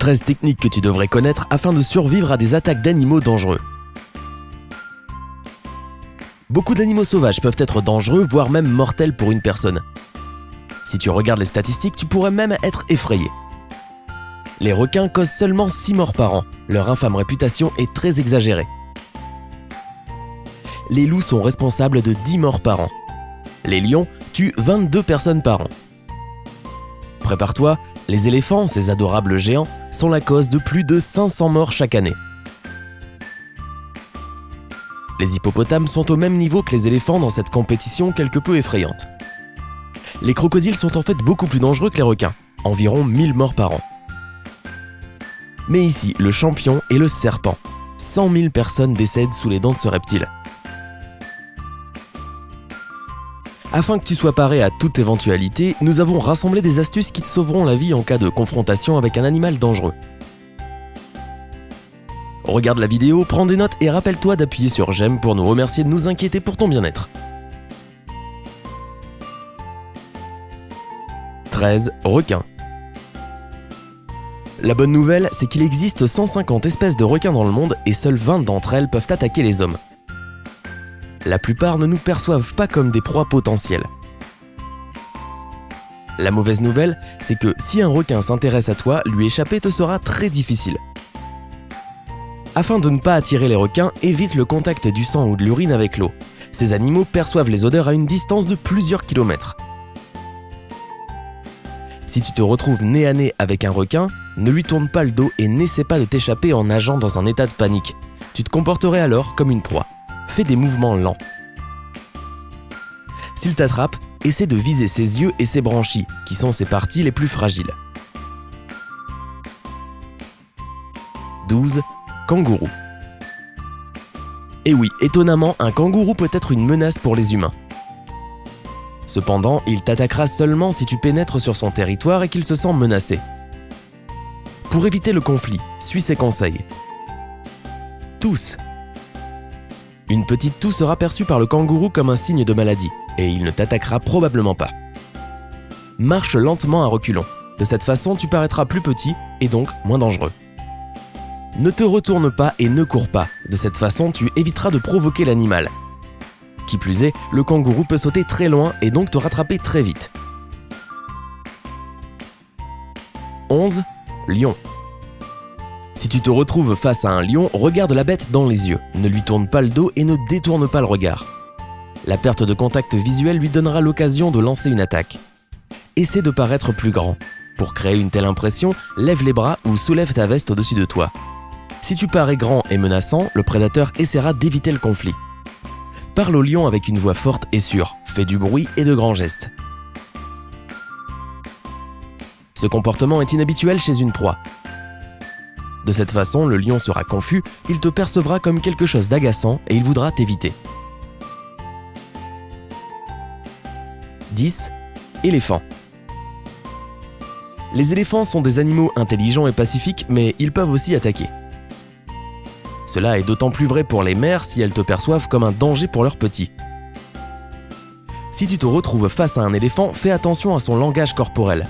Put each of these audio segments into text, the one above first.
13 techniques que tu devrais connaître afin de survivre à des attaques d'animaux dangereux. Beaucoup d'animaux sauvages peuvent être dangereux, voire même mortels pour une personne. Si tu regardes les statistiques, tu pourrais même être effrayé. Les requins causent seulement 6 morts par an. Leur infâme réputation est très exagérée. Les loups sont responsables de 10 morts par an. Les lions tuent 22 personnes par an. Prépare-toi, les éléphants, ces adorables géants, sont la cause de plus de 500 morts chaque année. Les hippopotames sont au même niveau que les éléphants dans cette compétition quelque peu effrayante. Les crocodiles sont en fait beaucoup plus dangereux que les requins, environ 1000 morts par an. Mais ici, le champion est le serpent. 100 000 personnes décèdent sous les dents de ce reptile. Afin que tu sois paré à toute éventualité, nous avons rassemblé des astuces qui te sauveront la vie en cas de confrontation avec un animal dangereux. Regarde la vidéo, prends des notes et rappelle-toi d'appuyer sur j'aime pour nous remercier de nous inquiéter pour ton bien-être. 13. Requins. La bonne nouvelle, c'est qu'il existe 150 espèces de requins dans le monde et seules 20 d'entre elles peuvent attaquer les hommes. La plupart ne nous perçoivent pas comme des proies potentielles. La mauvaise nouvelle, c'est que si un requin s'intéresse à toi, lui échapper te sera très difficile. Afin de ne pas attirer les requins, évite le contact du sang ou de l'urine avec l'eau. Ces animaux perçoivent les odeurs à une distance de plusieurs kilomètres. Si tu te retrouves nez à nez avec un requin, ne lui tourne pas le dos et n'essaie pas de t'échapper en nageant dans un état de panique. Tu te comporterais alors comme une proie. Fais des mouvements lents. S'il t'attrape, essaie de viser ses yeux et ses branchies, qui sont ses parties les plus fragiles. 12. Kangourou. Et oui, étonnamment, un kangourou peut être une menace pour les humains. Cependant, il t'attaquera seulement si tu pénètres sur son territoire et qu'il se sent menacé. Pour éviter le conflit, suis ses conseils. Tousse. Une petite toux sera perçue par le kangourou comme un signe de maladie, et il ne t'attaquera probablement pas. Marche lentement à reculons. De cette façon, tu paraîtras plus petit et donc moins dangereux. Ne te retourne pas et ne cours pas. De cette façon, tu éviteras de provoquer l'animal. Qui plus est, le kangourou peut sauter très loin et donc te rattraper très vite. 11. Lion. Si tu te retrouves face à un lion, regarde la bête dans les yeux. Ne lui tourne pas le dos et ne détourne pas le regard. La perte de contact visuel lui donnera l'occasion de lancer une attaque. Essaie de paraître plus grand. Pour créer une telle impression, lève les bras ou soulève ta veste au-dessus de toi. Si tu parais grand et menaçant, le prédateur essaiera d'éviter le conflit. Parle au lion avec une voix forte et sûre, fais du bruit et de grands gestes. Ce comportement est inhabituel chez une proie. De cette façon, le lion sera confus, il te percevra comme quelque chose d'agaçant et il voudra t'éviter. 10. Éléphant. Les éléphants sont des animaux intelligents et pacifiques, mais ils peuvent aussi attaquer. Cela est d'autant plus vrai pour les mères si elles te perçoivent comme un danger pour leurs petits. Si tu te retrouves face à un éléphant, fais attention à son langage corporel.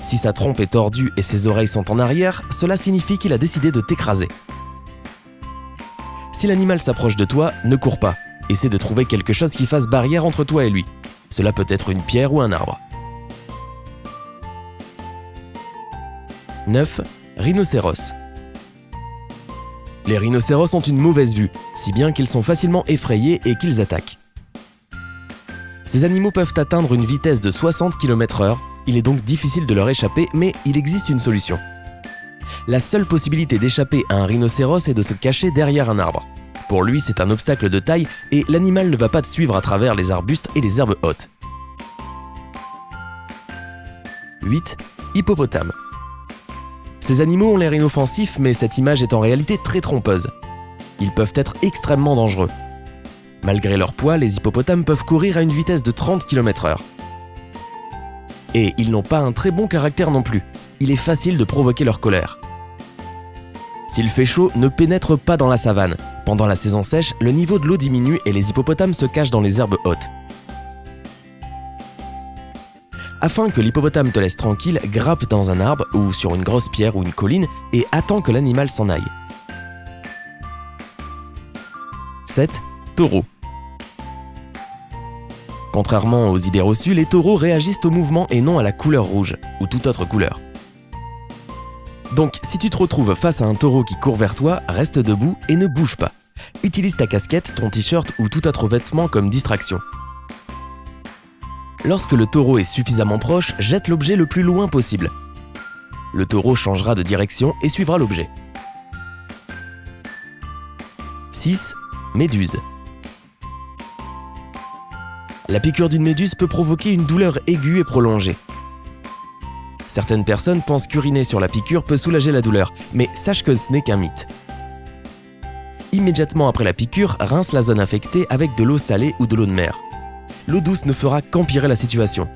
Si sa trompe est tordue et ses oreilles sont en arrière, cela signifie qu'il a décidé de t'écraser. Si l'animal s'approche de toi, ne cours pas. Essaie de trouver quelque chose qui fasse barrière entre toi et lui. Cela peut être une pierre ou un arbre. 9. Rhinocéros. Les rhinocéros ont une mauvaise vue, si bien qu'ils sont facilement effrayés et qu'ils attaquent. Ces animaux peuvent atteindre une vitesse de 60 km/h, il est donc difficile de leur échapper, mais il existe une solution. La seule possibilité d'échapper à un rhinocéros est de se cacher derrière un arbre. Pour lui, c'est un obstacle de taille et l'animal ne va pas te suivre à travers les arbustes et les herbes hautes. 8. Hippopotame. Ces animaux ont l'air inoffensifs, mais cette image est en réalité très trompeuse. Ils peuvent être extrêmement dangereux. Malgré leur poids, les hippopotames peuvent courir à une vitesse de 30 km/h. Et ils n'ont pas un très bon caractère non plus. Il est facile de provoquer leur colère. S'il fait chaud, ne pénètre pas dans la savane. Pendant la saison sèche, le niveau de l'eau diminue et les hippopotames se cachent dans les herbes hautes. Afin que l'hippopotame te laisse tranquille, grimpe dans un arbre ou sur une grosse pierre ou une colline et attends que l'animal s'en aille. 7. Taureau. Contrairement aux idées reçues, les taureaux réagissent au mouvement et non à la couleur rouge ou toute autre couleur. Donc, si tu te retrouves face à un taureau qui court vers toi, reste debout et ne bouge pas. Utilise ta casquette, ton t-shirt ou tout autre vêtement comme distraction. Lorsque le taureau est suffisamment proche, jette l'objet le plus loin possible. Le taureau changera de direction et suivra l'objet. 6. Méduse. La piqûre d'une méduse peut provoquer une douleur aiguë et prolongée. Certaines personnes pensent qu'uriner sur la piqûre peut soulager la douleur, mais sache que ce n'est qu'un mythe. Immédiatement après la piqûre, rince la zone infectée avec de l'eau salée ou de l'eau de mer. L'eau douce ne fera qu'empirer la situation.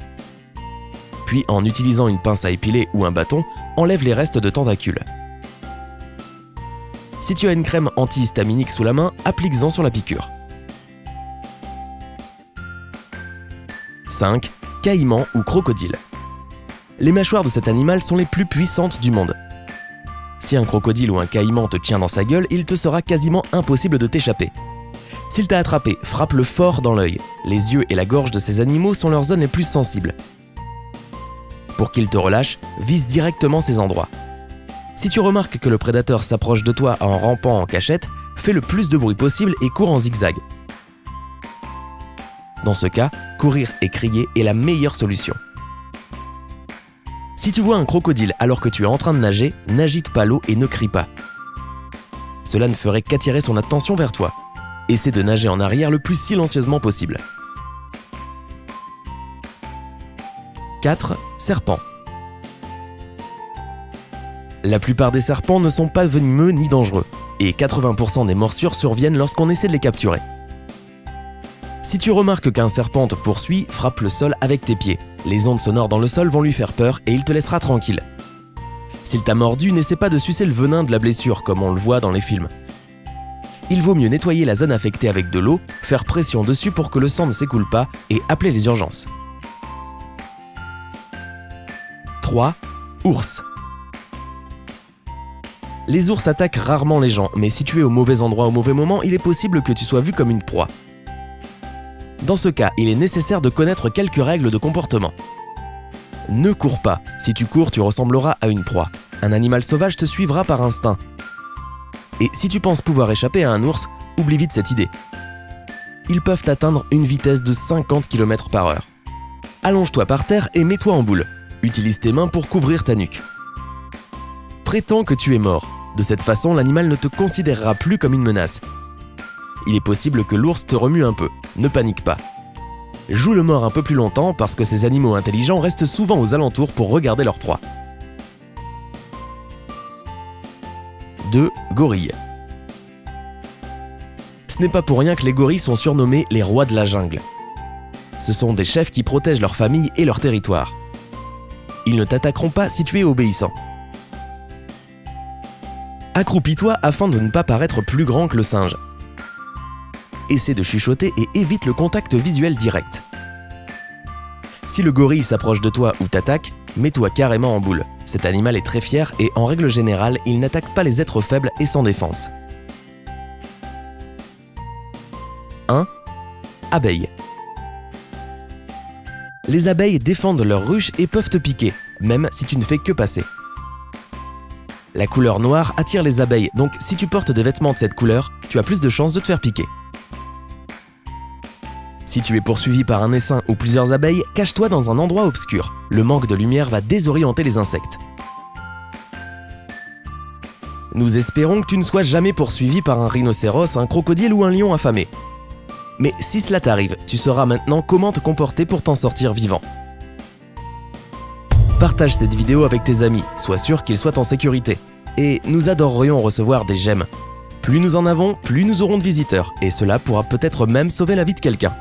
Puis, en utilisant une pince à épiler ou un bâton, enlève les restes de tentacules. Si tu as une crème antihistaminique sous la main, applique-en sur la piqûre. 5. Caïman ou crocodile. Les mâchoires de cet animal sont les plus puissantes du monde. Si un crocodile ou un caïman te tient dans sa gueule, il te sera quasiment impossible de t'échapper. S'il t'a attrapé, frappe-le fort dans l'œil. Les yeux et la gorge de ces animaux sont leurs zones les plus sensibles. Pour qu'il te relâche, vise directement ces endroits. Si tu remarques que le prédateur s'approche de toi en rampant en cachette, fais le plus de bruit possible et cours en zigzag. Dans ce cas, courir et crier est la meilleure solution. Si tu vois un crocodile alors que tu es en train de nager, n'agite pas l'eau et ne crie pas. Cela ne ferait qu'attirer son attention vers toi. Essaie de nager en arrière le plus silencieusement possible. 4. Serpent. La plupart des serpents ne sont pas venimeux ni dangereux, et 80% des morsures surviennent lorsqu'on essaie de les capturer. Si tu remarques qu'un serpent te poursuit, frappe le sol avec tes pieds. Les ondes sonores dans le sol vont lui faire peur et il te laissera tranquille. S'il t'a mordu, n'essaie pas de sucer le venin de la blessure comme on le voit dans les films. Il vaut mieux nettoyer la zone affectée avec de l'eau, faire pression dessus pour que le sang ne s'écoule pas et appeler les urgences. 3. Ours. Les ours attaquent rarement les gens, mais si tu es au mauvais endroit au mauvais moment, il est possible que tu sois vu comme une proie. Dans ce cas, il est nécessaire de connaître quelques règles de comportement. Ne cours pas. Si tu cours, tu ressembleras à une proie. Un animal sauvage te suivra par instinct. Et si tu penses pouvoir échapper à un ours, oublie vite cette idée. Ils peuvent atteindre une vitesse de 50 km/h. Allonge-toi par terre et mets-toi en boule. Utilise tes mains pour couvrir ta nuque. Prétends que tu es mort. De cette façon, l'animal ne te considérera plus comme une menace. Il est possible que l'ours te remue un peu. Ne panique pas. Joue le mort un peu plus longtemps parce que ces animaux intelligents restent souvent aux alentours pour regarder leur proie. 2. Gorilles. Ce n'est pas pour rien que les gorilles sont surnommés les rois de la jungle. Ce sont des chefs qui protègent leur famille et leur territoire. Ils ne t'attaqueront pas si tu es obéissant. Accroupis-toi afin de ne pas paraître plus grand que le singe. Essaie de chuchoter et évite le contact visuel direct. Si le gorille s'approche de toi ou t'attaque, mets-toi carrément en boule. Cet animal est très fier et en règle générale, il n'attaque pas les êtres faibles et sans défense. 1. Abeilles. Les abeilles défendent leur ruche et peuvent te piquer, même si tu ne fais que passer. La couleur noire attire les abeilles, donc si tu portes des vêtements de cette couleur, tu as plus de chances de te faire piquer. Si tu es poursuivi par un essaim ou plusieurs abeilles, cache-toi dans un endroit obscur. Le manque de lumière va désorienter les insectes. Nous espérons que tu ne sois jamais poursuivi par un rhinocéros, un crocodile ou un lion affamé. Mais si cela t'arrive, tu sauras maintenant comment te comporter pour t'en sortir vivant. Partage cette vidéo avec tes amis, sois sûr qu'ils soient en sécurité. Et nous adorerions recevoir des j'aime. Plus nous en avons, plus nous aurons de visiteurs, et cela pourra peut-être même sauver la vie de quelqu'un.